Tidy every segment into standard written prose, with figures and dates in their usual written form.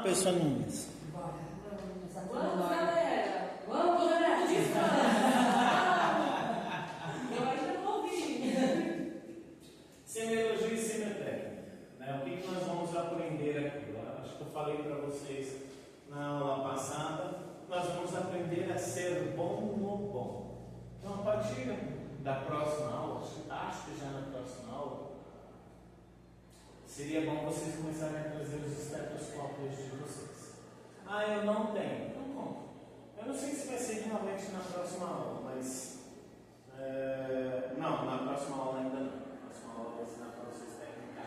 Pessoa Nunes. Vamos, galera! Vamos, galera! Eu ainda não ouvi. Semiologia e semiotécnica. Né? O que nós vamos aprender aqui? Acho que eu falei para vocês na aula passada. Nós vamos aprender a ser bom no bom. Então, a partir da próxima aula, acho que já na próxima aula, seria bom vocês começarem a trazer os estetoscópios de vocês. Ah, eu não tenho. Então, bom. Eu não sei se vai ser realmente na próxima aula, mas... não, na próxima aula ainda não. Na próxima aula vai ensinar para vocês técnicas.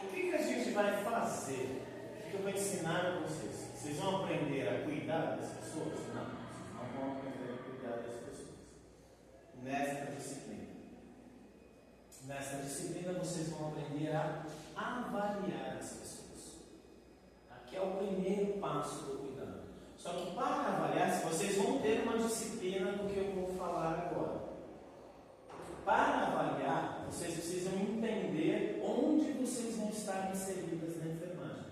O que a gente vai fazer? O que eu vou ensinar a vocês? Vocês vão aprender a cuidar das pessoas? Não, vocês não vão aprender a cuidar das pessoas. Nesta disciplina. Nesta disciplina vocês vão aprender a avaliar as pessoas. Aqui é o primeiro passo do cuidado. Só que para avaliar, vocês vão ter uma disciplina do que eu vou falar agora. Para avaliar, vocês precisam entender onde vocês vão estar inseridas na enfermagem.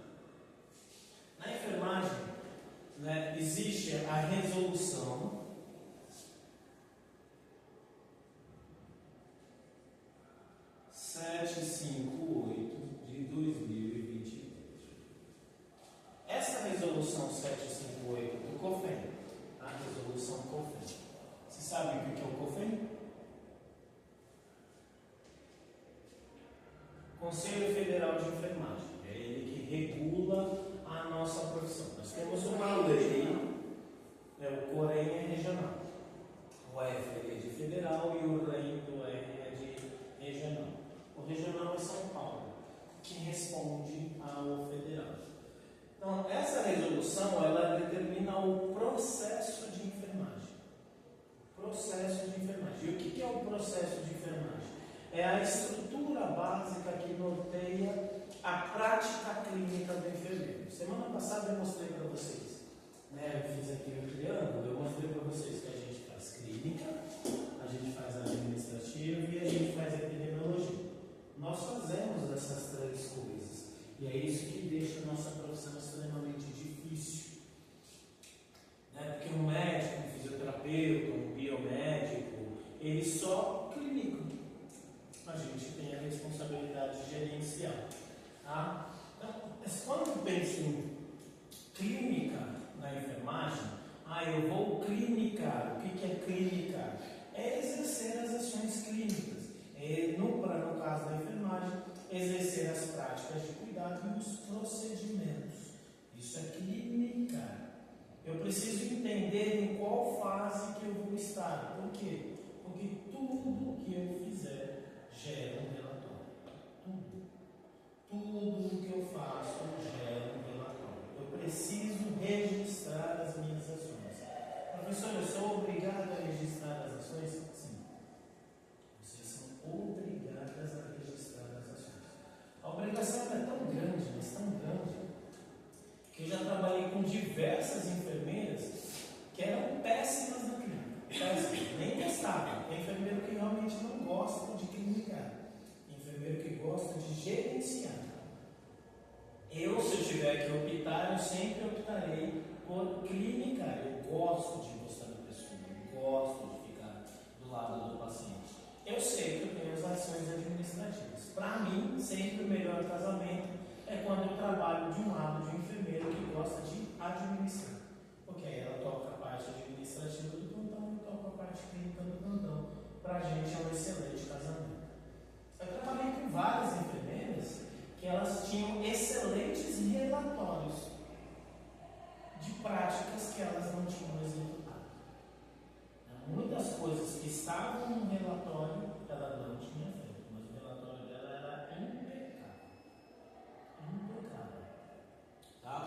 Na enfermagem, né, existe a resolução 758 de 2023. Essa resolução 758 do COFEN, a resolução COFEN. Você sabe o que é o COFEN? Conselho Federal de Enfermagem. É ele que regula a nossa profissão. Nós temos uma lei, o COREN é regional. O F é de federal e o REM do R é de regional. O regional é São Paulo, que responde ao federal. Então, essa resolução, ela determina o processo de enfermagem. Processo de enfermagem. E o que é o processo de enfermagem? É a estrutura básica que norteia a prática clínica do enfermeiro. Semana passada eu mostrei para vocês, né? Eu fiz aqui o triângulo, eu mostrei para vocês que a gente faz clínica, a gente faz administrativa e a gente faz epidemiologia. Nós fazemos essas três coisas. E é isso que deixa a nossa profissão extremamente difícil. Né? Porque um médico, um fisioterapeuta, um biomédico, eles só clinicam. A gente tem a responsabilidade gerencial. Tá? Então, quando eu penso em clínica na enfermagem, eu vou clinicar. O que é clinicar? É exercer as ações clínicas. No caso da enfermagem, exercer as práticas de cuidado e os procedimentos. Isso é clinicar. Eu preciso entender em qual fase que eu vou estar. Por quê? Porque tudo que eu fizer gera um relatório. Tudo que eu faço gera um relatório. Eu preciso registrar as minhas ações. Professor, eu sou obrigado a registrar as ações? Sim. Vocês são obrigadas a registrar as ações. A obrigação é tão grande, mas tão grande, que eu já trabalhei com diversas enfermeiras que eram péssimas na clínica. Péssimas, nem gostavam. Tem enfermeiro que realmente não gosta de clinicar. Enfermeiro que gosta de gerenciar. Eu, se eu tiver que optar, eu sempre optarei por clinicar. Eu gosto de gostar da pessoa, eu gosto de ficar do lado do paciente. Eu sei que eu tenho as ações administrativas. Para mim, sempre o melhor casamento é quando eu trabalho de um lado de um enfermeiro que gosta de administrar. Porque aí ela toca a parte administrativa do plantão e toca a parte clínica do plantão. Para a gente é um excelente casamento. Eu trabalhei com várias enfermeiras que elas tinham excelentes relatórios de práticas que elas não tinham executado. Muitas coisas que estavam no relatório, ela não tinha feito, mas o relatório dela era impecável. Impecável. Tá?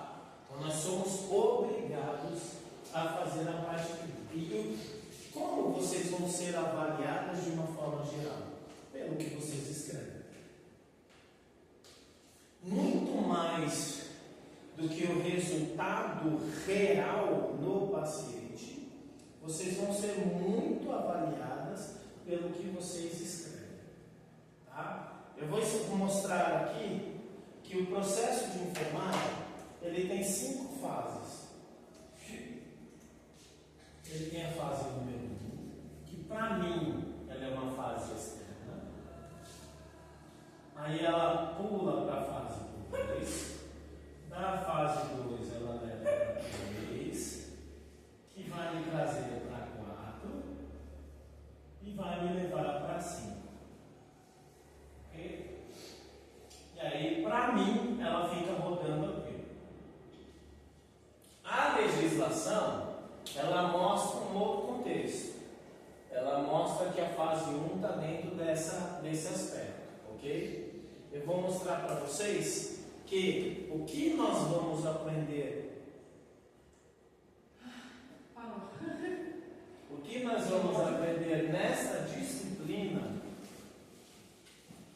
Então nós somos obrigados a fazer a parte clínica. E como vocês vão ser avaliados de uma forma geral? Pelo que vocês escrevem. Muito mais do que o resultado real no paciente, vocês vão ser muito avaliadas pelo que vocês escrevem. Tá? Eu vou mostrar aqui que o processo de enfermagem desse aspecto, ok? Eu vou mostrar para vocês que o que nós vamos aprender. O que nós vamos aprender nessa disciplina,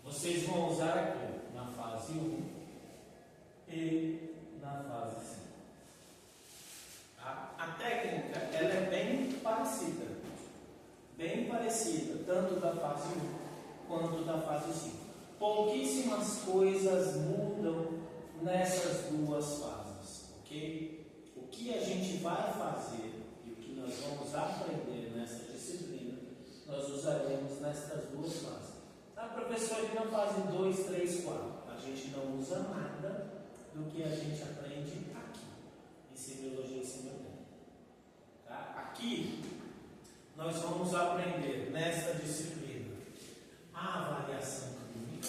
vocês vão usar aqui na fase 1 e na fase 5. A técnica ela é bem parecida, tanto da fase 1 quanto da fase 5. Pouquíssimas coisas mudam nessas duas fases, ok? O que a gente vai fazer e o que nós vamos aprender nessa disciplina, nós usaremos nessas duas fases. A professora na fase 2, 3, 4, a gente não usa nada do que a gente aprende aqui, em semiologia e semiotecnia. Tá? Aqui, nós vamos aprender nesta disciplina a avaliação clínica,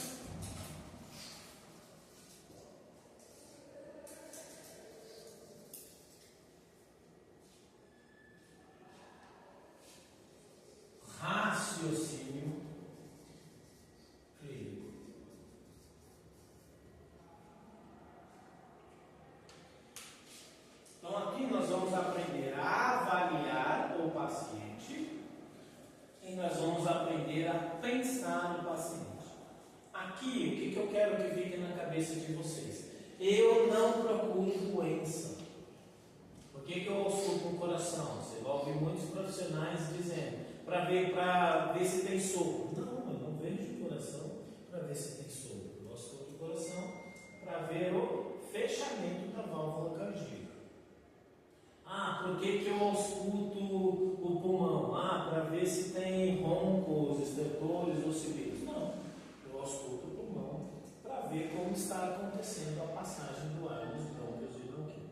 raciocínio clínico. Então aqui nós vamos aprender a avaliar o paciente e nós vamos aprender a pensar no paciente. Aqui, o que eu quero que fique na cabeça de vocês? Eu não procuro doença. Por que eu ausculto o coração? Você vai ouvir muitos profissionais dizendo para ver se tem sopro. Não, eu não vejo o coração para ver se tem sopro. Eu ausculto o coração para ver o fechamento da válvula cardíaca. Por que eu ausculto o pulmão? Para ver se tem roncos, estertores ou sibilos. Não, eu ausculto o pulmão para ver como está acontecendo a passagem do ar nos brônquios e bronquíolos.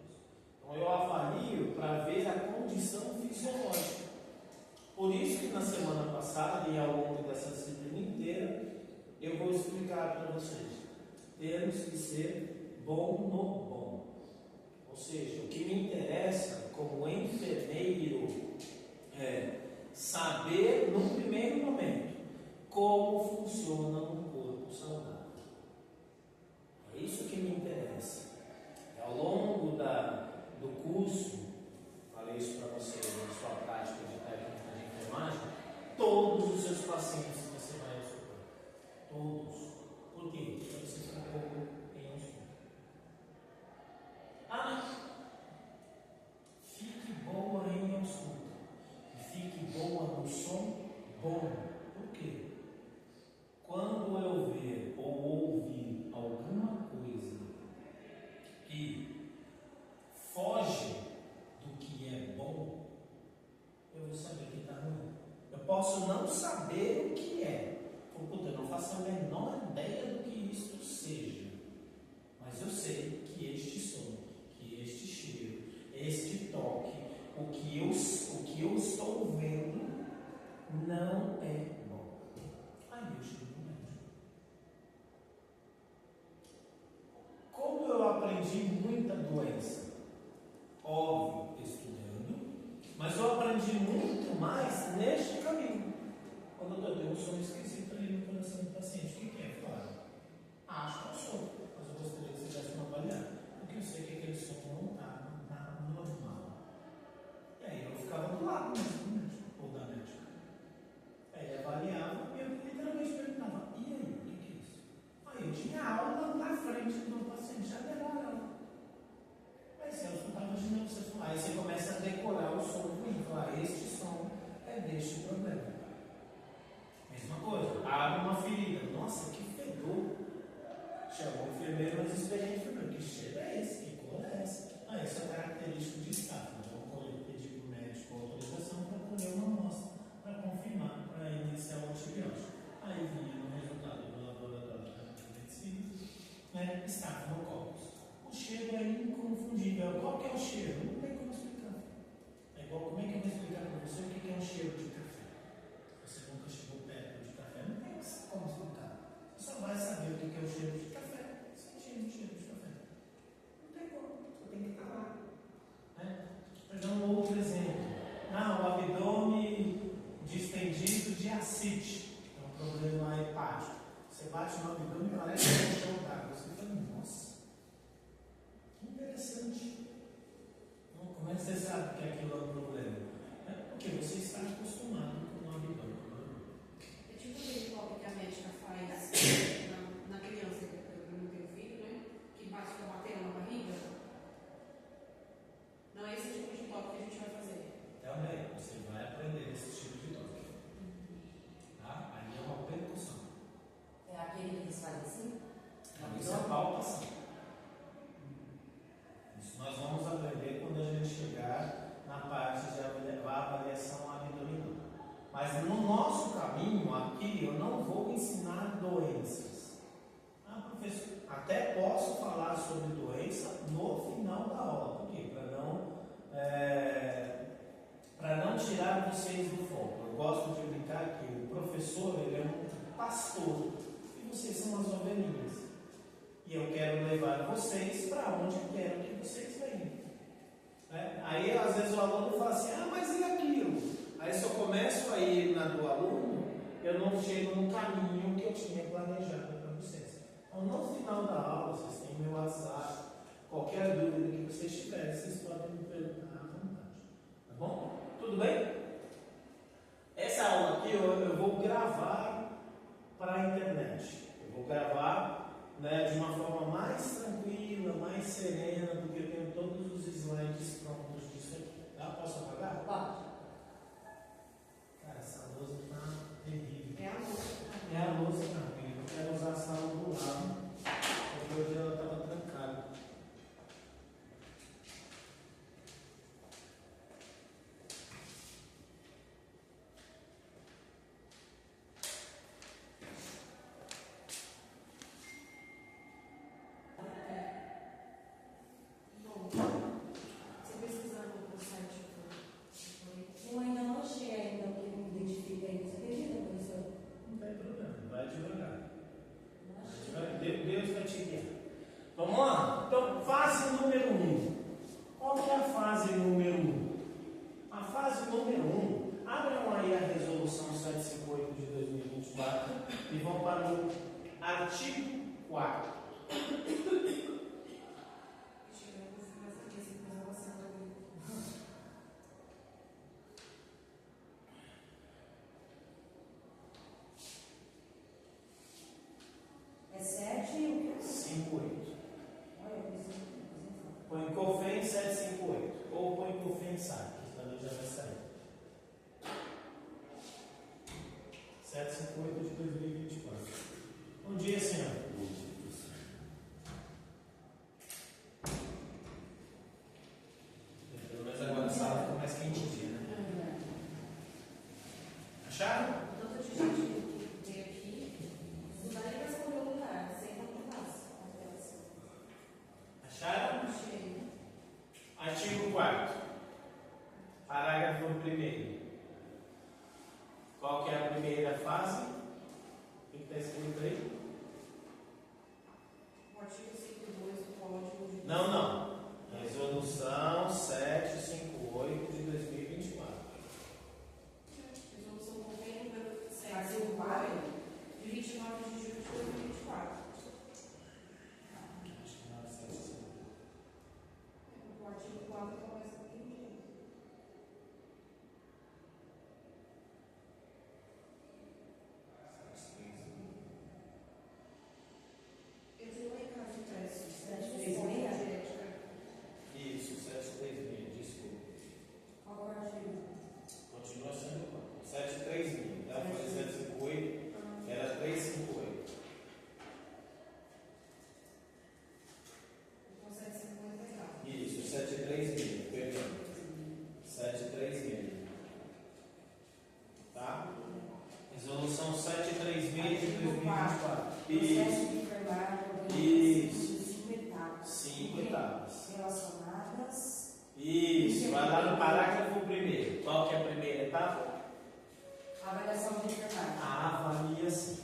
Então eu avalio para ver a condição fisiológica. Por isso que na semana passada e ao longo dessa disciplina inteira, eu vou explicar para vocês. Temos que ser bom no bom. Ou seja, o que me interessa como enfermeiro é saber, num primeiro momento, como funciona um corpo saudável. É isso que me interessa. Ao longo do curso, falei isso para vocês na sua prática de técnica de enfermagem, todos os seus pacientes você vai auscultar. Todos. Por quê? Porque você ficou em ausculto. Fique boa em ausculta. E fique boa no som bom. Por quê? Quando eu ver ou ouvir alguma coisa que foge do que é bom, eu vou saber que está ruim. Eu posso não saber o que é. Eu não faço a menor ideia do que isso seja. Mas eu sei que este som, que este cheiro, este toque, o que eu estou vendo não é bom. Aí eu chego no médico. Como eu aprendi muita doença? Óbvio, estudando, mas eu aprendi muito mais neste caminho. Quando eu tenho um som esquisito ali no coração do paciente, o que é? Claro, acho que é o som, mas eu gostaria que você tivesse me avaliado, porque eu sei que aquele som não está normal. E aí eu ficava do lado mesmo do médico, ou da médica. Aí ele avaliava e eu literalmente perguntava: e aí, o que é isso? Aí eu tinha aula na frente do meu paciente, já era aula. Aí você escutava de novo, aí você começa a decorar o som ruim, falar: este som é deste problema. Mesma coisa, abre uma ferida, nossa, que fedor. Chamou o enfermeiro mais experiente, que cheiro é esse? Que cor é essa? Isso é característico de estado. Então, eu pedi para o médico autorização para colher uma amostra, para confirmar, para iniciar o antibiótico. Aí vinha no resultado do laboratório de medicina, estafilococcus. O cheiro é inconfundível. Qual que é o cheiro? Não tem como explicar. É igual, como é que eu vou explicar para você o que é um cheiro de café? Você nunca chegou perto de café, não tem como explicar. Você só vai saber o que é o cheiro de café, sentindo o cheiro de café. Não tem como, você tem que estar lá. Vou pegar um outro exemplo. O abdômen distendido de ascite, é um problema hepático. sabe que aquilo é um problema? É porque você está acostumado com o abdômen. É tipo aquele toque que a médica faz na criança, que eu não tenho filho, né? Que bate com a bateria na barriga. Não é esse tipo de toque que a gente vai fazer. Também, você vai aprender esse tipo de toque. Tá? Aí é uma percussão. É aquele que eles fazem assim? Isso é palpação. Isso nós vamos aprender quando a gente chegar na parte de avaliação abdominal. Mas no nosso caminho aqui, eu não vou ensinar doenças. Ah, professor, até posso falar sobre doença no final da aula. Por quê? Para não tirar vocês do foco. Eu gosto de brincar que o professor ele é um pastor e vocês são as ovelhinhas. E eu quero levar vocês para onde eu quero que vocês venham. Aí às vezes o aluno fala assim, mas e aquilo? Aí se eu começo a ir na do aluno, eu não chego no caminho que eu tinha planejado para vocês. Então no final da aula, vocês têm meu WhatsApp, qualquer dúvida que vocês tiverem, vocês podem me perguntar à vontade. Tá bom? Tudo bem? Essa aula aqui eu vou gravar para a internet. Eu vou gravar de uma forma mais tranquila, mais serena, porque eu tenho todos os slides prontos disso aqui. Tá? Posso apagar? Pode. Cara, essa lousa está terrível. É a louça. É a lousa tranquila. Eu quero usar a sala do lado, porque hoje ela estava trancada. Você pesquisando no site Eu ainda não achei ainda o que me identifica aí. Você acredita, professor? Não tem problema, vai devagar. Não achei. Deus vai te guiar. Vamos lá? Então, fase número 1. Qual que é a fase número 1? A fase número 1, abram aí a resolução 758 de 2024 e vão para o artigo 4. É 7 e o que? 58. Olha, eu preciso. Põe COFEN 758 ou põe COFEN SAC, que também já vai sair. 758 de 2024. Bom dia, senhor. Pelo menos agora a sala ficou mais quentinha, né? Acharam? Tanto de gente que veio aqui, não dá nem para escolher o lugar, senta no passo. Acharam? Achei. Artigo 4º. Parágrafo 1º. Qual que é a primeira fase? O que está escrito aí? O artigo 52 do Código de... Não. Resolução 758 de 2024. Resolução convênio número 7, Artigo 4? de 29 de julho de 2024. Acho que não é 758. O artigo 4 começa aqui. Eu tenho lá em casa o teste. 736? Isso, 736, desculpa. Qual é o artigo? Continua sendo 736. Ela foi 758, era 358. Então, 750 reais. Isso, 736, perdão. 736. Tá? Resolução 736 de 2024. Processo de enfermagem, Isso. 5 etapas. 5 etapas. Relacionadas. Isso, vai lá no parágrafo 1º. Qual que é a primeira etapa? Avaliação de enfermagem. A avaliação.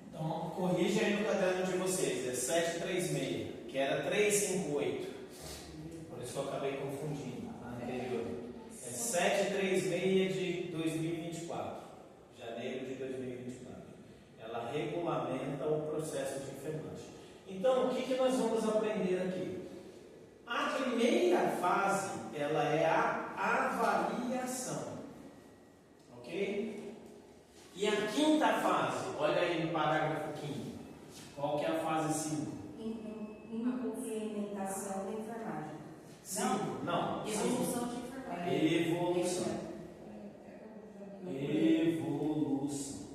Então, corrija aí no caderno de vocês. É 736, que era 358. Por isso que eu acabei confundindo na anterior. É 736 de 2024. Janeiro de 2024. Ela regulamenta o processo de enfermagem. Então, o que nós vamos aprender aqui? A primeira fase, ela é a avaliação. Ok? E a quinta fase, olha aí no parágrafo 5º. Qual que é a fase 5? Implementação da enfermagem. 5? Não. Evolução de enfermagem. Evolução. Evolução.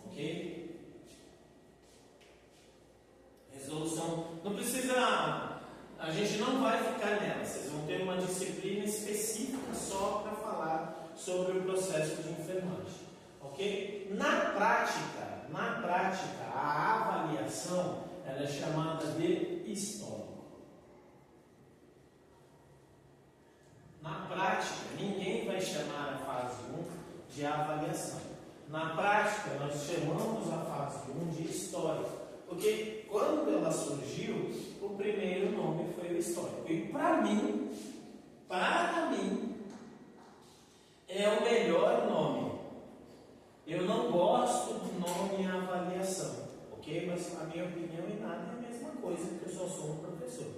Ok? Resolução. Não precisa. A gente não vai ficar nela. Vocês vão ter uma disciplina específica só para falar sobre o processo de enfermagem. Ok? Na prática, a avaliação ela é chamada de histórico. Na prática, ninguém vai chamar a fase 1 de avaliação. Na prática, nós chamamos a fase 1 de histórico. Porque quando ela surgiu, o primeiro nome foi o histórico. E para mim, é o melhor nome. Eu não gosto do nome avaliação. Ok? Mas a minha opinião em nada é a mesma coisa, porque eu só sou um professor.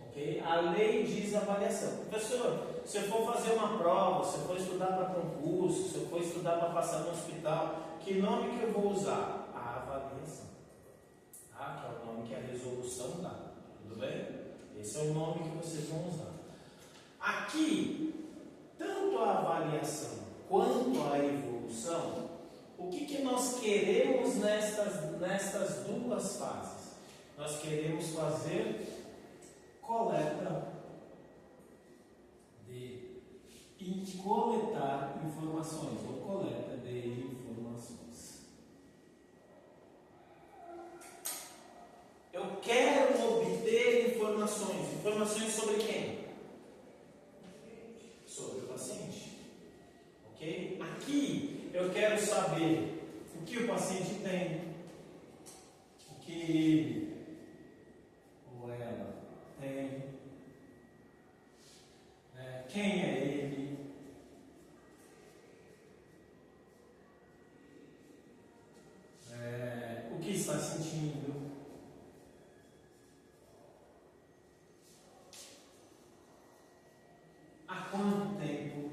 Okay? A lei diz avaliação. Professor, se eu for fazer uma prova, se eu for estudar para concurso, se eu for estudar para passar no hospital, que nome que eu vou usar? A avaliação. Tá? Que é o nome que a resolução dá. Tudo bem? Esse é o nome que vocês vão usar. Aqui, tanto a avaliação quanto a evolução, o que nós queremos nestas duas fases? Nós queremos fazer coleta e coletar informações, ou coleta de informações. Eu quero obter informações. Informações sobre quem? Sobre o paciente. Ok? Aqui eu quero saber o que o paciente tem, o que ele ou ela tem, quem é ele, o que está sentindo, há quanto tempo,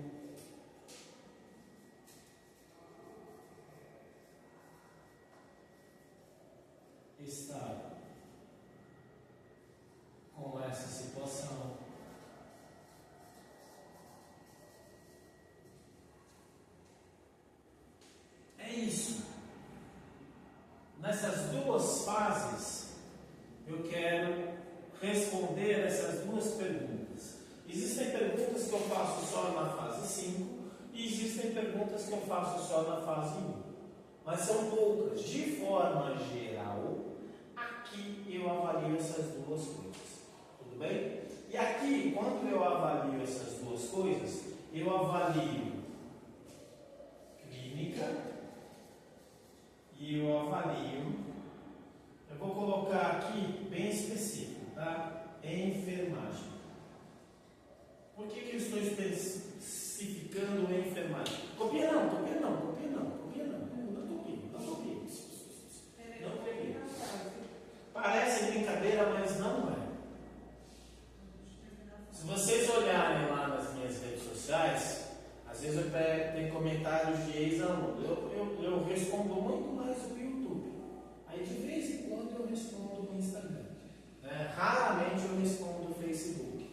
está com essa situação. É isso. Nessas duas fases, eu quero responder essas duas perguntas. Existem perguntas que eu faço só na fase 5 e existem perguntas que eu faço só na fase 1. Mas são poucas. De forma geral, aqui eu avalio essas duas coisas. Tudo bem? E aqui, quando eu avalio essas duas coisas, eu avalio clínica e eu avalio, eu vou colocar aqui bem específico, tá? Enfermagem. Por que eu estou especificando enfermagem? Copia não. Não peguei. Parece brincadeira, mas não é. Se vocês olharem lá nas minhas redes sociais, às vezes eu tenho comentários de ex-aluno. Eu respondo muito mais no YouTube. Aí de vez em quando eu respondo no Instagram. Raramente eu respondo no Facebook.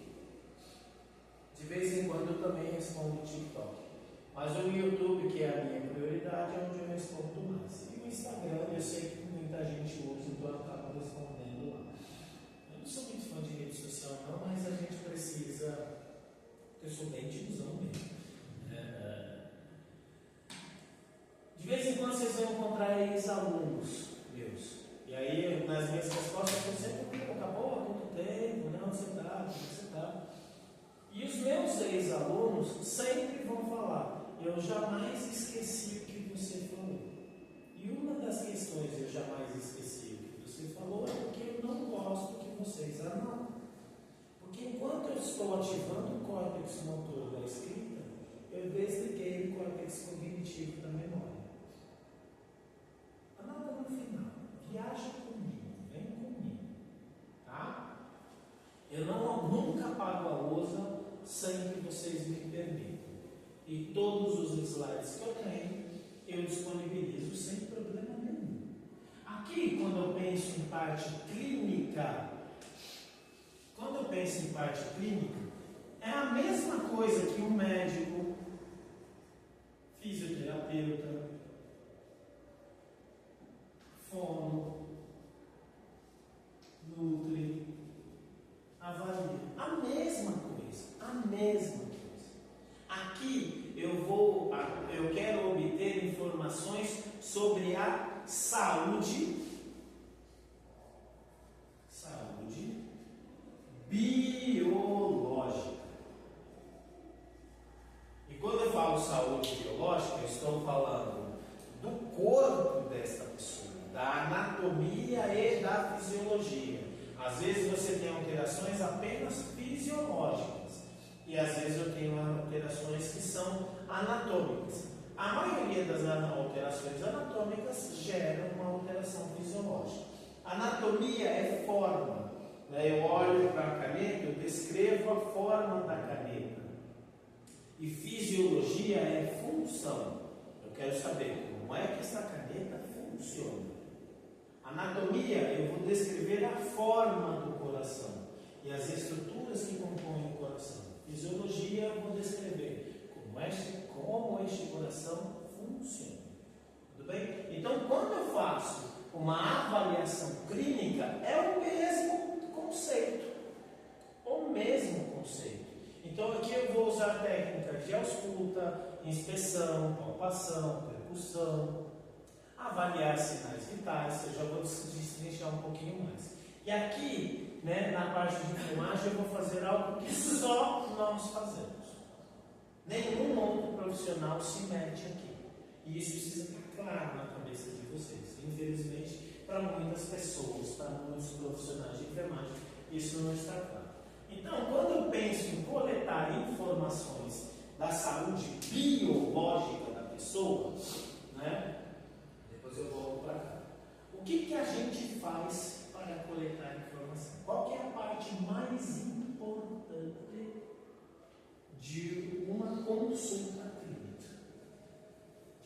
De vez em quando eu também respondo no TikTok. Mas o YouTube, que é a minha prioridade, é onde eu respondo mais. E o Instagram, eu sei que muita gente usa, então eu acabo respondendo lá. Eu não sou muito fã de rede social não, mas a gente precisa. Eu sou bem tiozão mesmo. De vez em quando vocês vão encontrar ex-alunos meus. E aí, nas minhas respostas, eu sempre acabou, há quanto tempo, né? Onde você está? Como você está? E os meus ex-alunos sempre vão falar: eu jamais esqueci o que você falou. E uma das questões eu jamais esqueci o que você falou é porque eu não gosto que vocês anotem. Porque enquanto eu estou ativando o córtex motor da escrita, eu desliguei o córtex cognitivo da memória. Anota no final. Viaja comigo. Vem comigo. Tá? sempre que vocês me permitam. E todos os slides que eu tenho, eu disponibilizo sem problema nenhum. Aqui, quando eu penso em parte clínica, é a mesma coisa que um médico, fisioterapeuta, fono, nutri, avalia. A mesma coisa. Aqui eu quero obter informações sobre a saúde biológica. E quando eu falo saúde biológica, eu estou falando do corpo desta pessoa, da anatomia e da fisiologia. Às vezes você tem alterações apenas fisiológicas e às vezes eu tenho alterações que são anatômicas. A maioria das alterações anatômicas gera uma alteração fisiológica. Anatomia é forma. Eu olho para a caneta, eu descrevo a forma da caneta. E fisiologia é função. Eu quero saber como é que essa caneta funciona. Anatomia, eu vou descrever a forma do coração e as estruturas que compõem o coração. Fisiologia, eu vou descrever como este coração funciona. Tudo bem? Então, quando eu faço uma avaliação clínica, é o mesmo conceito. Então, aqui eu vou usar técnicas de ausculta, inspeção, palpação, percussão, avaliar sinais vitais. Eu já vou destrinchar um pouquinho mais. E aqui, na parte de filmagem, eu vou fazer algo que só nós fazemos. Nenhum outro profissional se mete aqui. E isso precisa ficar claro na cabeça de vocês. Infelizmente, para muitas pessoas, para muitos profissionais de enfermagem, isso não está claro. Então, quando eu penso em coletar informações da saúde biológica da pessoa, depois eu volto para cá. O que a gente faz para coletar informação? Qual que é a parte mais importante de uma consulta clínica?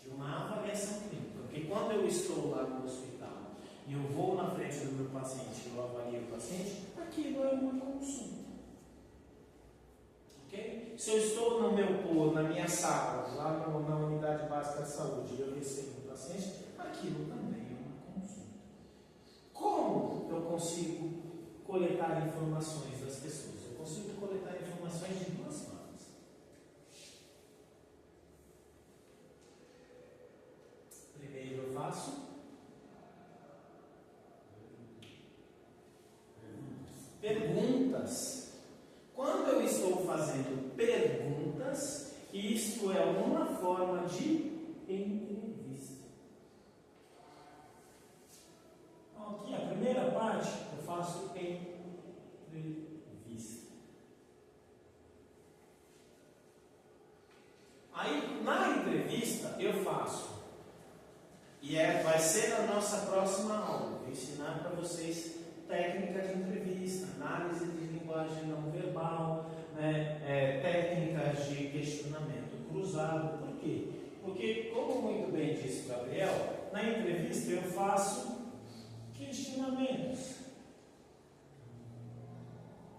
De uma avaliação clínica? Porque quando eu estou lá no hospital e eu vou na frente do meu paciente e eu avalio o paciente, aquilo é uma consulta. Okay? Se eu estou na minha sala, lá na unidade básica de saúde, e eu recebo um paciente, aquilo também é uma consulta. Como eu consigo coletar informações das pessoas? Eu consigo coletar informações de duas formas. Primeiro eu faço perguntas. Quando eu estou fazendo perguntas, isto é uma forma de entrevista. Então, aqui a primeira parte eu faço entrevista. Aí na entrevista eu faço, e vai ser a nossa próxima aula. Vou ensinar para vocês técnica de entrevista, análise de linguagem não verbal, técnicas de questionamento cruzado. Por quê? Porque, como muito bem disse o Gabriel, na entrevista eu faço questionamentos,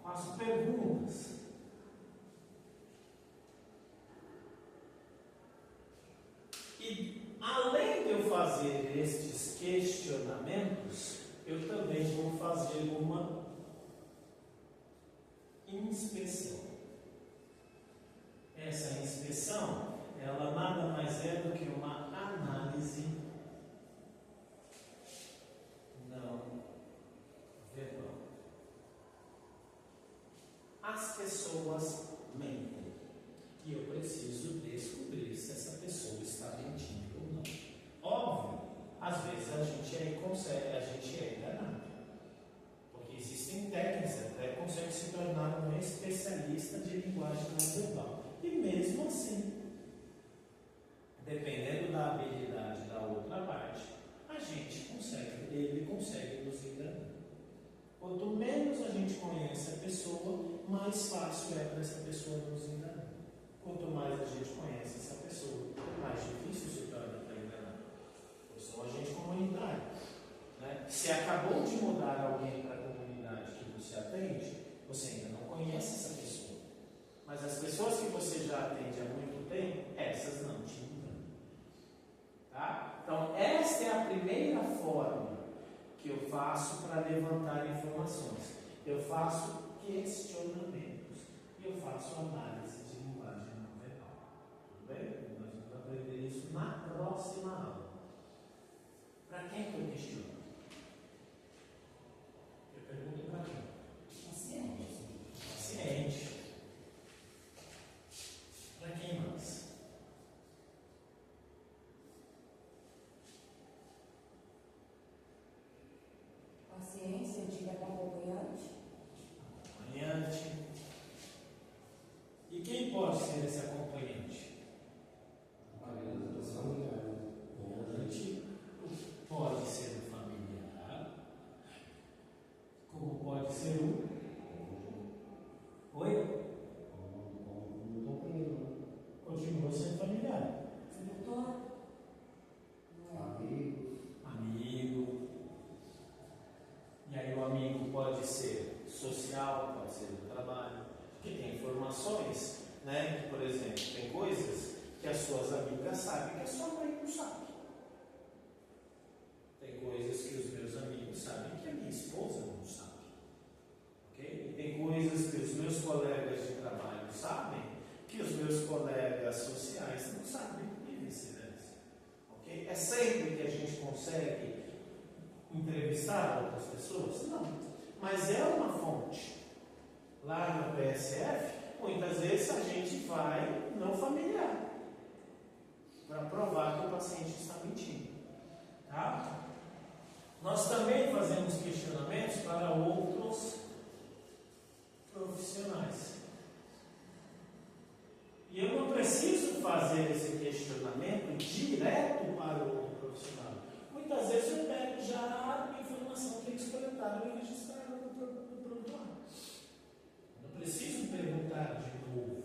faço perguntas. E, além de eu fazer estes questionamentos, eu também vou fazer uma inspeção. Essa inspeção, ela nada mais é do que uma análise não verbal. As pessoas mentem e eu preciso descobrir se essa pessoa está mentindo ou não. Óbvio, às vezes a gente é enganado, porque existem técnicas, até consegue se tornar um especialista de linguagem não verbal. E mesmo assim, dependendo da habilidade da outra parte, ele consegue nos enganar. Quanto menos a gente conhece a pessoa, mais fácil é para essa pessoa nos mudar alguém para a comunidade que você atende, você ainda não conhece essa pessoa. Mas as pessoas que você já atende há muito tempo, essas não te mudam. Tá? Então, esta é a primeira forma que eu faço para levantar informações. Eu faço questionamentos. E eu faço análise de linguagem não verbal. Tudo bem? Nós vamos aprender isso na próxima aula. Para quem que eu questiono? Eu pergunto para quem? Paciente. Para quem mais? Paciência, eu digo acompanhante. Acompanhante. E quem pode ser esse acompanhante? Acompanhante pode ser o familiar, como pode ser o. Oi? Continua sendo familiar. Doutor? Amigo. E aí o amigo pode ser social, pode ser do trabalho. Porque tem informações, né? Que, por exemplo, tem coisas que as suas amigas sabem que a sua mãe não sabe. Tem coisas que os meus amigos sabem que a minha esposa não sabe. Ok? E tem coisas que os meus colegas de trabalho sabem que os meus colegas sociais não sabem e vice-versa. Ok? É sempre que a gente consegue entrevistar outras pessoas? Não. Mas é uma fonte. Lá no PSF, muitas vezes a gente vai não familiar para provar que o paciente está mentindo. Tá? Nós também fazemos questionamentos para outros profissionais. E eu não preciso fazer esse questionamento direto para o outro profissional. Muitas vezes eu pego já a informação que eles coletaram e registraram no prontuário. Não preciso perguntar de novo.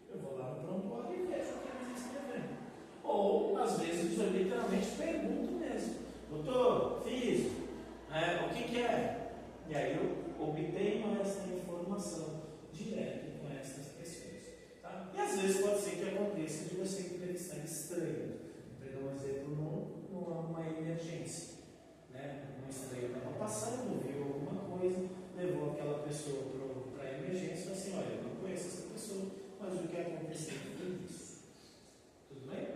Eu vou lá no prontuário e vejo o que eles escreveram. Ou, às vezes, eu literalmente pergunto mesmo. Doutor, fiz, o que é? E aí eu obtenho essa informação direto com essas pessoas. Tá? E às vezes pode ser que aconteça de você entrevistar estranho. Vou pegar um exemplo numa emergência. Né? Um estranho estava passando, viu alguma coisa, levou aquela pessoa para a emergência e falou assim: olha, eu não conheço essa pessoa, mas o que aconteceu foi isso. Tudo bem?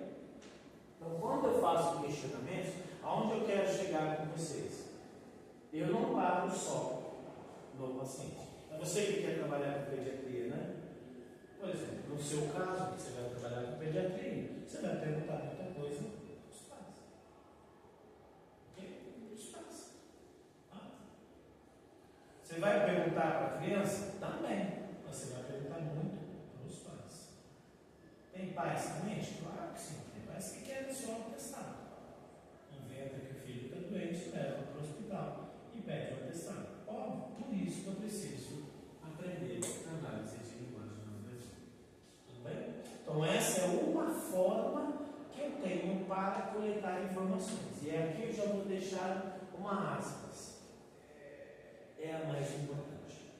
Então, quando eu faço questionamentos, aonde eu quero chegar com vocês? Eu não paro só no paciente. É você que quer trabalhar com pediatria, né? Por exemplo, no seu caso, você vai trabalhar com pediatria, você vai perguntar muita coisa dos pais. Ok? Dos pais. Você vai perguntar para a criança? Também. Mas você vai perguntar muito para os pais. Tem pais que mentem? Claro que sim. Tem pais que querem só atestado. Inventa que o filho está doente, leva para o hospital e pede um atestado. Óbvio, por isso que eu preciso aprender análise de linguagem não verbal. Tudo bem? Então, essa é uma forma que eu tenho para coletar informações. E aqui eu já vou deixar uma aspas. É a mais importante.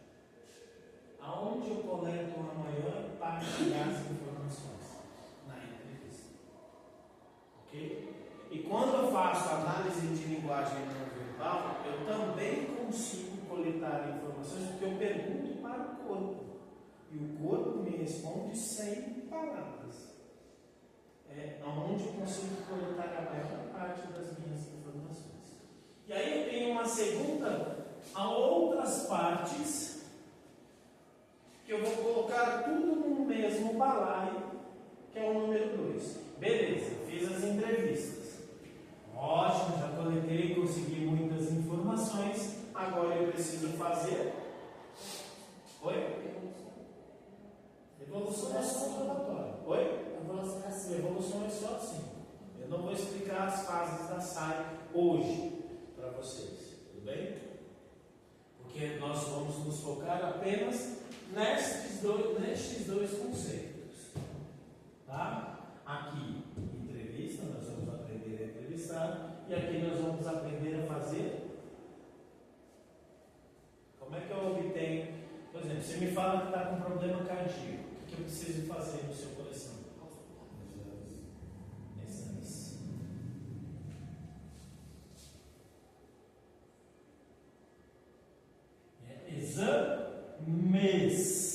Aonde eu coleto a maior parte das informações? Na entrevista. Ok? E quando eu faço análise de linguagem não verbal, eu também consigo coletar informações, porque eu pergunto para o corpo. E o corpo me responde sem palavras. É onde eu consigo coletar a maior parte das minhas informações. E aí eu tenho uma segunda, a outras partes, que eu vou colocar tudo no mesmo balaio, que é o número 2. Beleza, fiz as entrevistas. Ótimo, já coletei, consegui muitas informações. Agora eu preciso fazer. Oi? Evolução é só um relatório. Oi? Evolução é só assim. Eu não vou explicar as fases da SAI hoje para vocês. Tudo bem? Porque nós vamos nos focar apenas nestes dois conceitos. Tá? Aqui, entrevista, nós vamos aprender a entrevistar. E aqui nós vamos aprender a fazer fala que está com problema cardíaco. O que eu preciso fazer no seu coração? Exames. Exames.